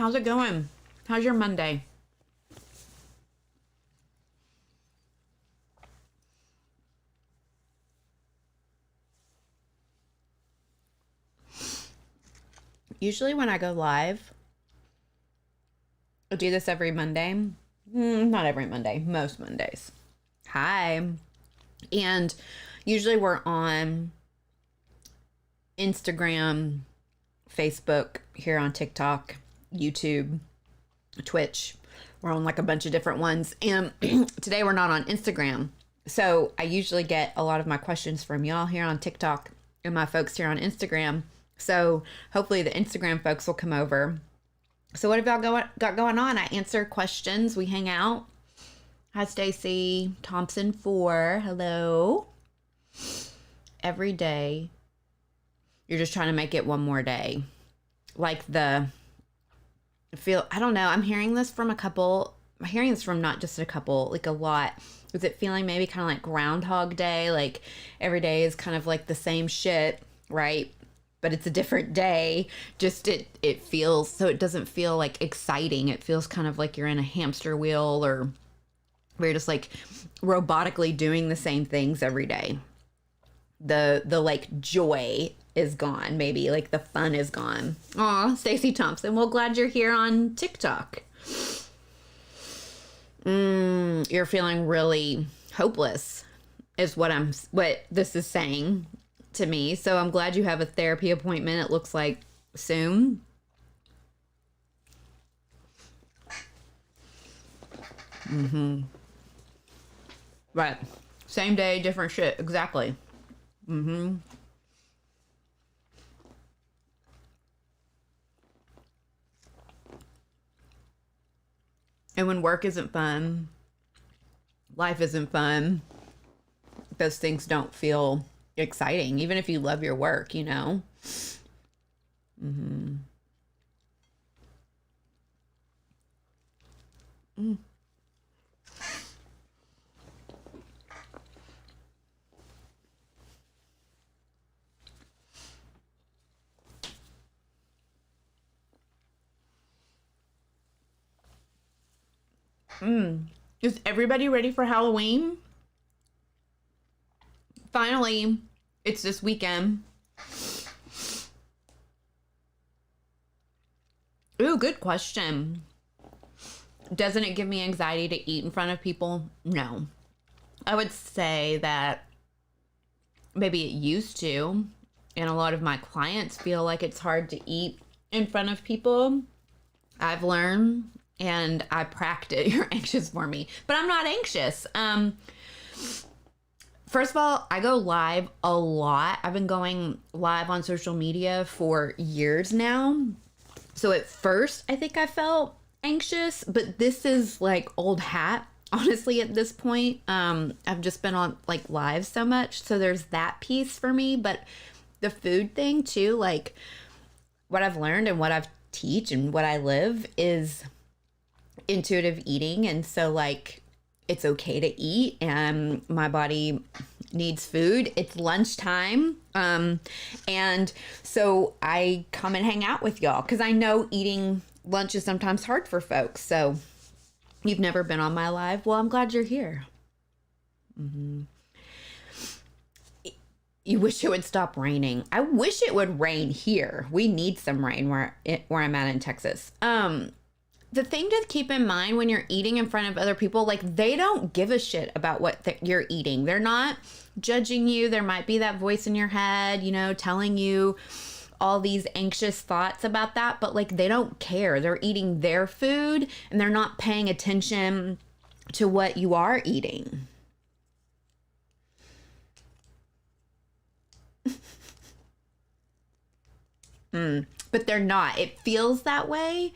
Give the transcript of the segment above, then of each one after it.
How's it going? How's your Monday? Usually when I go live, I do this every Monday. Not every Monday, most Mondays. Hi. And usually we're on Instagram, Facebook, here on TikTok, YouTube, Twitch. We're on like a bunch of different ones. And today we're not on Instagram. So I usually get a lot of my questions from y'all here on TikTok and my folks here on Instagram. So hopefully the Instagram folks will come over. So what have y'all got going on? I answer questions. We hang out. Hi, Stacy Thompson 4. Hello. Every day, you're just trying to make it one more day. Like I don't know. I'm hearing this from not just a couple, like a lot. Is it feeling maybe kind of like Groundhog Day? Like every day is kind of like the same shit, right? But it's a different day. Just it feels, so it doesn't feel like exciting. It feels kind of like you're in a hamster wheel, or we're just like robotically doing the same things every day. The like joy is gone, maybe like the fun is gone. Aw, Stacy Thompson. Well, glad you're here on TikTok. You're feeling really hopeless is what this is saying to me. So I'm glad you have a therapy appointment. It looks like soon. Right. Same day, different shit. Exactly. And when work isn't fun, life isn't fun, those things don't feel exciting, even if you love your work, you know? Is everybody ready for Halloween? Finally, it's this weekend. Ooh, good question. Doesn't it give me anxiety to eat in front of people? No. I would say that maybe it used to, and a lot of my clients feel like it's hard to eat in front of people. I've learned, and I practice. You're anxious for me, but I'm not anxious. First of all, I go live a lot. I've been going live on social media for years now. So at first, I think I felt anxious, but this is like old hat, honestly, at this point. I've just been on like live so much. So there's that piece for me. But the food thing too, like what I've learned and what I've teach and what I live is intuitive eating. And so like it's okay to eat, and my body needs food. It's lunchtime. And so I come and hang out with y'all because I know eating lunch is sometimes hard for folks. So you've never been on my live? Well, I'm glad you're here. You wish it would stop raining. I wish it would rain here. We need some rain where I'm at in Texas. The thing to keep in mind when you're eating in front of other people, like they don't give a shit about what you're eating. They're not judging you. There might be that voice in your head, you know, telling you all these anxious thoughts about that, but like they don't care. They're eating their food and they're not paying attention to what you are eating. But they're not. It feels that way.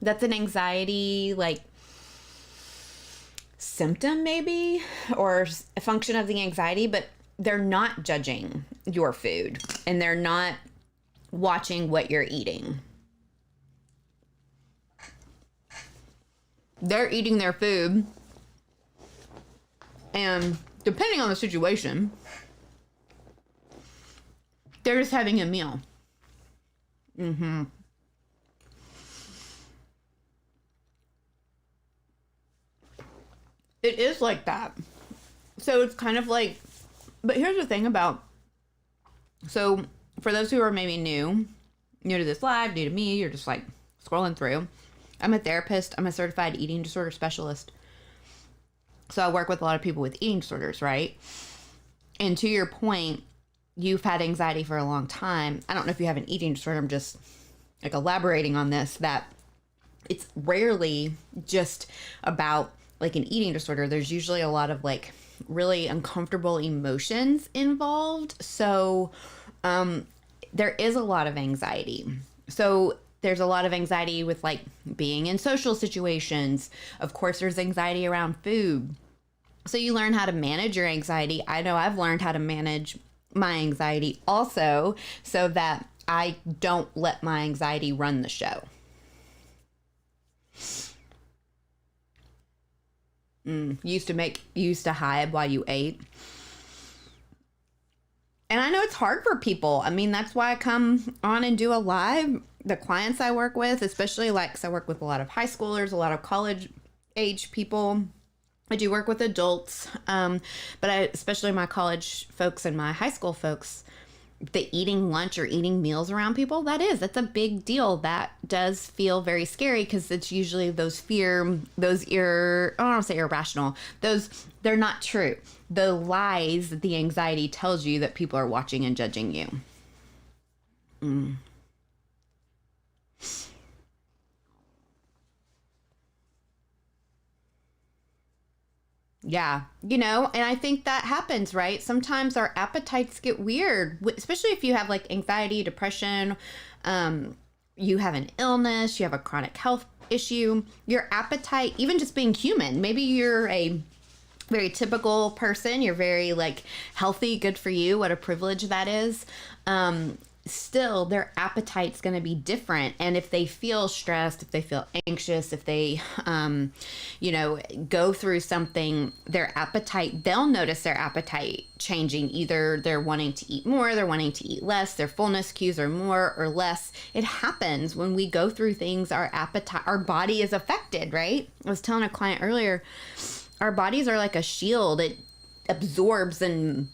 That's an anxiety, like, symptom maybe, or a function of the anxiety, but they're not judging your food and they're not watching what you're eating. They're eating their food, and depending on the situation, they're just having a meal. It is like that. So it's kind of like, but here's the thing about, so for those who are maybe new to this live, new to me, you're just like scrolling through. I'm a therapist. I'm a certified eating disorder specialist. So I work with a lot of people with eating disorders, right? And to your point, you've had anxiety for a long time. I don't know if you have an eating disorder. I'm just like elaborating on this, that it's rarely just about like an eating disorder. There's usually a lot of like really uncomfortable emotions involved. So there is a lot of anxiety. So there's a lot of anxiety with like being in social situations. Of course, there's anxiety around food. So you learn how to manage your anxiety. I know I've learned how to manage my anxiety also, so that I don't let my anxiety run the show. You used to hide while you ate. And I know it's hard for people. I mean, that's why I come on and do a live. The clients I work with, especially like, 'cause I work with a lot of high schoolers, a lot of college age people. I do work with adults, but especially my college folks and my high school folks, the eating lunch or eating meals around people, that's a big deal. That does feel very scary, because it's usually I don't want to say irrational, they're not true. The lies that the anxiety tells you that people are watching and judging you. Yeah, and I think that happens, right? Sometimes our appetites get weird, especially if you have like anxiety, depression, you have an illness, you have a chronic health issue, your appetite, even just being human, maybe you're a very typical person, you're very like healthy, good for you, what a privilege that is. Still, their appetite's going to be different. And if they feel stressed, if they feel anxious, if they go through something, they'll notice their appetite changing. Either they're wanting to eat more, they're wanting to eat less, their fullness cues are more or less. It happens when we go through things. Our body is affected, right? I was telling a client earlier, our bodies are like a shield. It absorbs and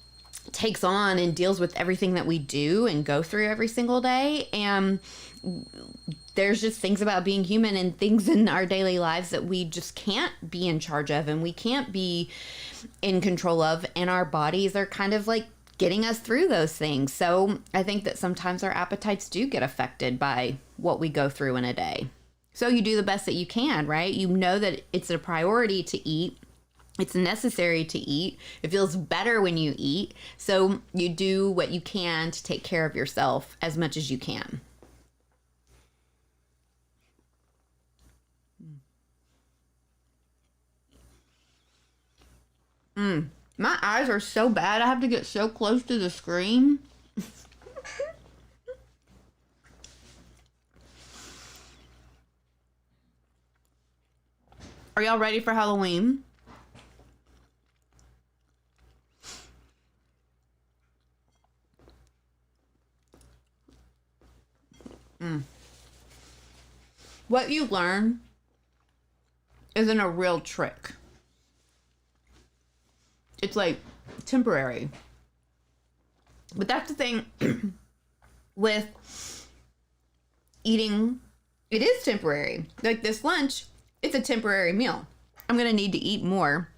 takes on and deals with everything that we do and go through every single day. And there's just things about being human and things in our daily lives that we just can't be in charge of and we can't be in control of. And our bodies are kind of like getting us through those things. So I think that sometimes our appetites do get affected by what we go through in a day. So you do the best that you can, right? You know that it's a priority to eat. It's necessary to eat. It feels better when you eat. So you do what you can to take care of yourself as much as you can. My eyes are so bad. I have to get so close to the screen. Are y'all ready for Halloween? What you learn isn't a real trick. It's like temporary. But that's the thing with eating. It is temporary. Like this lunch, it's a temporary meal. I'm going to need to eat more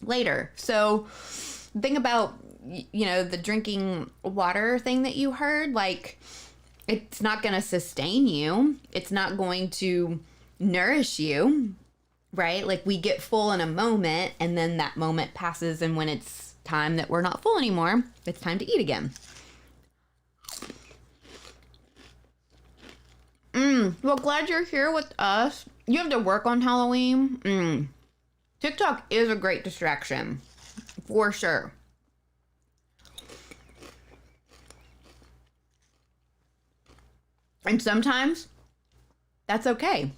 later. So think about, the drinking water thing that you heard, like it's not going to sustain you. It's not going to nourish you, right? Like we get full in a moment and then that moment passes. And when it's time that we're not full anymore, it's time to eat again. Well, glad you're here with us. You have to work on Halloween. TikTok is a great distraction, for sure. And sometimes that's okay.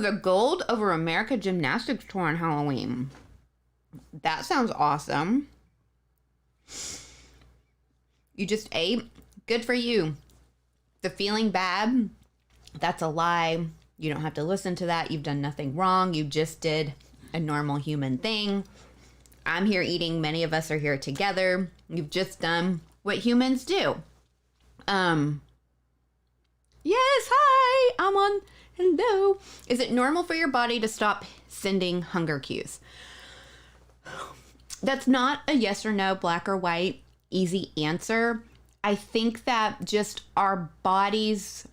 the Gold Over America Gymnastics Tour on Halloween. That sounds awesome. You just ate. Good for you. The feeling bad, that's a lie. You don't have to listen to that. You've done nothing wrong. You just did a normal human thing. I'm here eating. Many of us are here together. You've just done what humans do. Yes, hi. I'm on. Hello. Is it normal for your body to stop sending hunger cues? That's not a yes or no, black or white, easy answer. I think that just our body's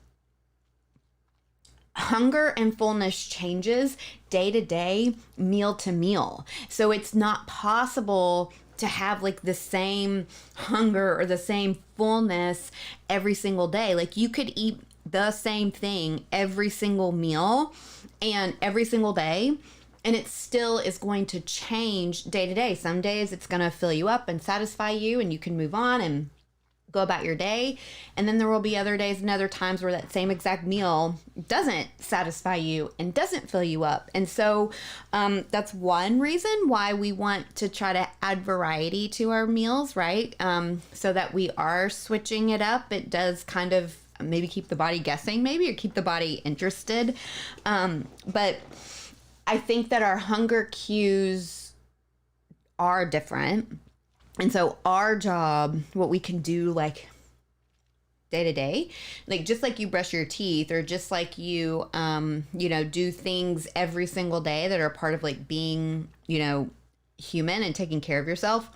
hunger and fullness changes day to day, meal to meal. So it's not possible to have like the same hunger or the same fullness every single day. Like you could eat the same thing every single meal and every single day, and it still is going to change day to day. Some days it's going to fill you up and satisfy you and you can move on and go about your day. And then there will be other days and other times where that same exact meal doesn't satisfy you and doesn't fill you up. And so that's one reason why we want to try to add variety to our meals, right? So that we are switching it up. It does kind of maybe keep the body guessing, maybe, or keep the body interested. But I think that our hunger cues are different. And so our job, what we can do like day to day, like just like you brush your teeth or just like you, do things every single day that are part of like being, human and taking care of yourself.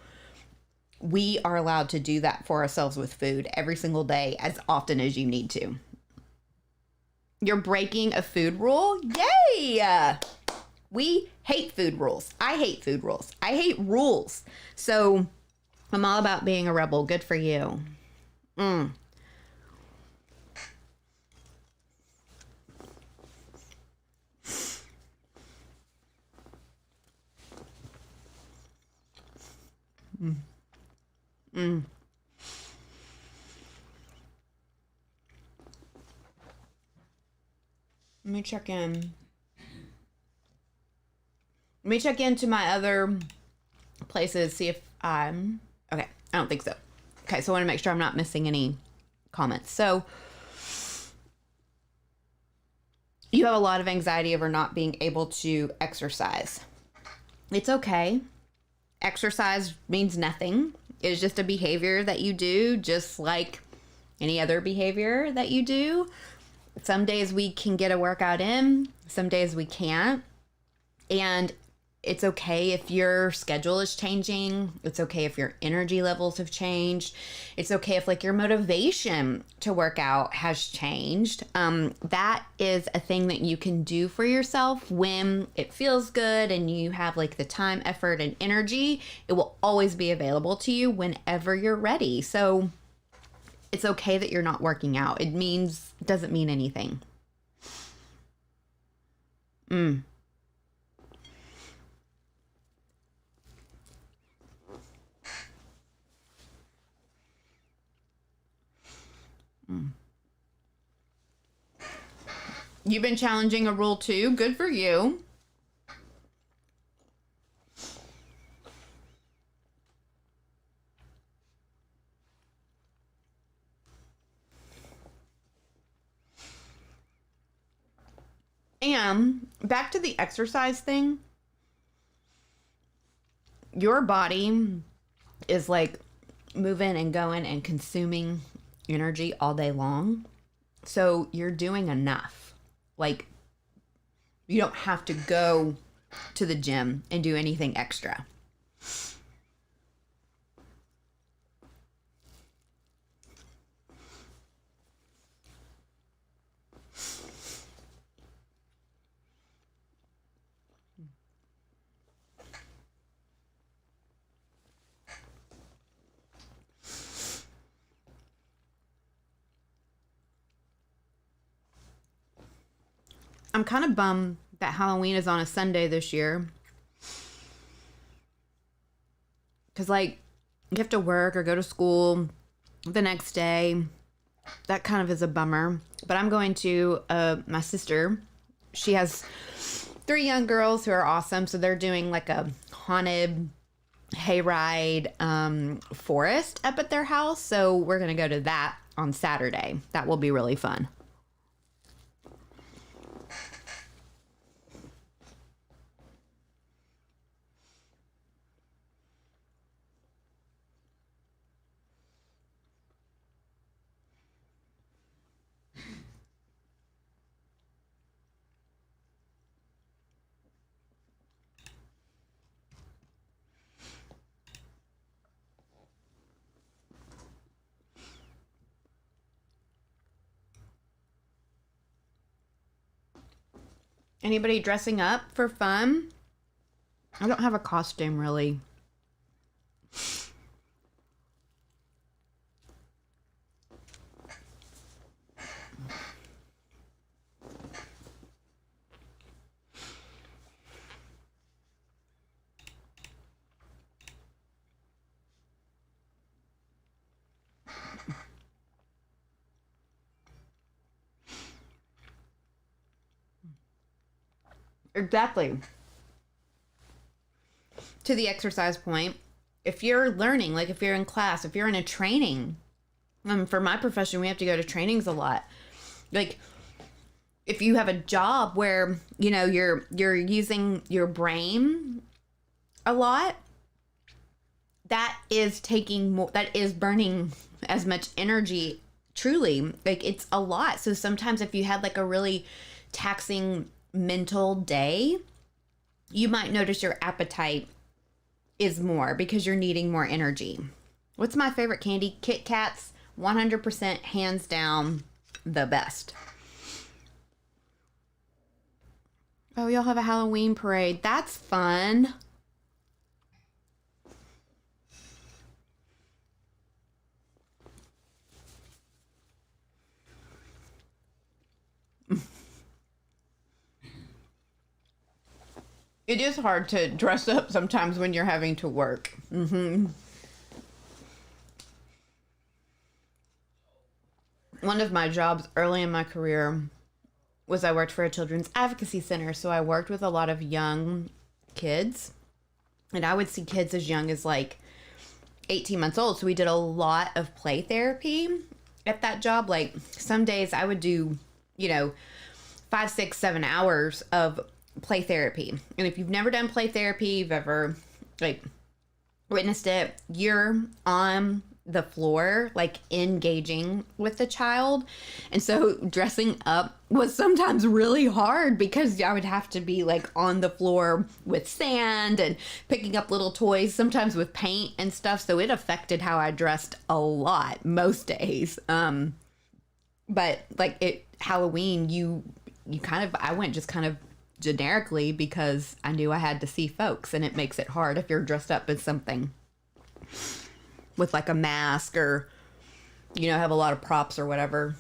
We are allowed to do that for ourselves with food every single day as often as you need to. You're breaking a food rule? Yay! We hate food rules. I hate food rules. I hate rules. So I'm all about being a rebel. Good for you. Let me check in. Let me check into my other places, see if I'm... Okay, I don't think so. Okay, so I want to make sure I'm not missing any comments. So, you have a lot of anxiety over not being able to exercise. It's okay. Exercise means nothing. It's just a behavior that you do, just like any other behavior that you do. Some days we can get a workout in, some days we can't. And it's okay if your schedule is changing. It's okay if your energy levels have changed. It's okay if like your motivation to work out has changed. That is a thing that you can do for yourself when it feels good and you have like the time, effort, and energy. It will always be available to you whenever you're ready. So it's okay that you're not working out. It doesn't mean anything. You've been challenging a rule too. Good for you. And back to the exercise thing. Your body is like moving and going and consuming energy all day long. So you're doing enough. Like, you don't have to go to the gym and do anything extra. I'm kind of bummed that Halloween is on a Sunday this year. Because, like, you have to work or go to school the next day. That kind of is a bummer. But I'm going to my sister she has 3 young girls who are awesome. So they're doing like a haunted hayride forest up at their house. So we're going to go to that on Saturday. That will be really fun. Anybody dressing up for fun? I don't have a costume really. Exactly. To the exercise point, if you're learning, like if you're in class, if you're in a training, for my profession, we have to go to trainings a lot. Like if you have a job where, you know, you're using your brain a lot, that is taking more, that is burning as much energy. Truly, like it's a lot. So sometimes if you had like a really taxing mental day, you might notice your appetite is more because you're needing more energy. What's my favorite candy? Kit Kats, 100% hands down the best. Oh, y'all have a Halloween parade. That's fun. It is hard to dress up sometimes when you're having to work. One of my jobs early in my career was I worked for a children's advocacy center. So I worked with a lot of young kids. And I would see kids as young as like 18 months old. So we did a lot of play therapy at that job. Like some days I would do, you know, 5, 6, 7 hours of play therapy. And if you've never done play therapy, you've ever like witnessed it, you're on the floor like engaging with the child. And so dressing up was sometimes really hard because I would have to be like on the floor with sand and picking up little toys, sometimes with paint and stuff. So it affected how I dressed a lot most days. But like Halloween, you kind of, I went just kind of generically because I knew I had to see folks, and it makes it hard if you're dressed up as something with like a mask or, you know, have a lot of props or whatever.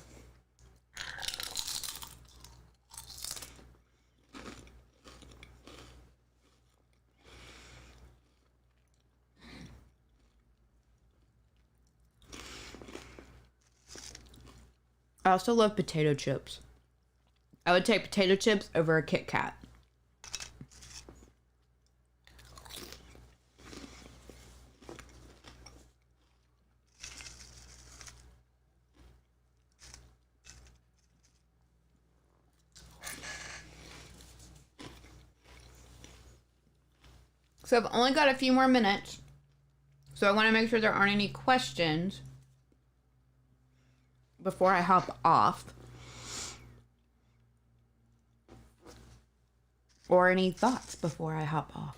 I also love potato chips. I would take potato chips over a Kit Kat. So I've only got a few more minutes. So I want to make sure there aren't any questions before I hop off. Or any thoughts before I hop off.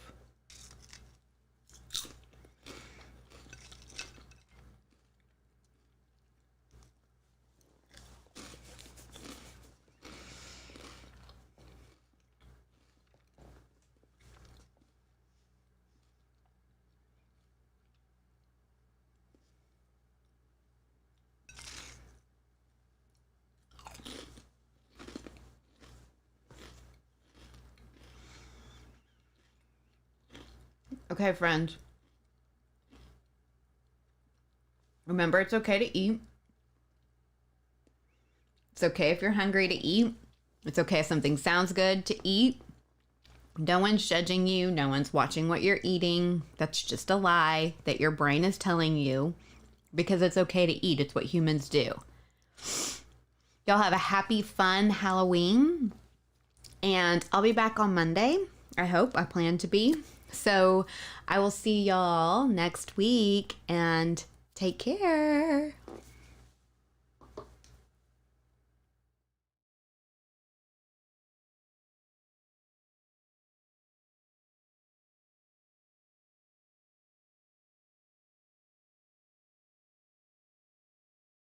Okay, friends. Remember, it's okay to eat. It's okay if you're hungry to eat. It's okay if something sounds good to eat. No one's judging you. No one's watching what you're eating. That's just a lie that your brain is telling you because it's okay to eat. It's what humans do. Y'all have a happy, fun Halloween. And I'll be back on Monday. I hope. I plan to be. So I will see y'all next week and take care.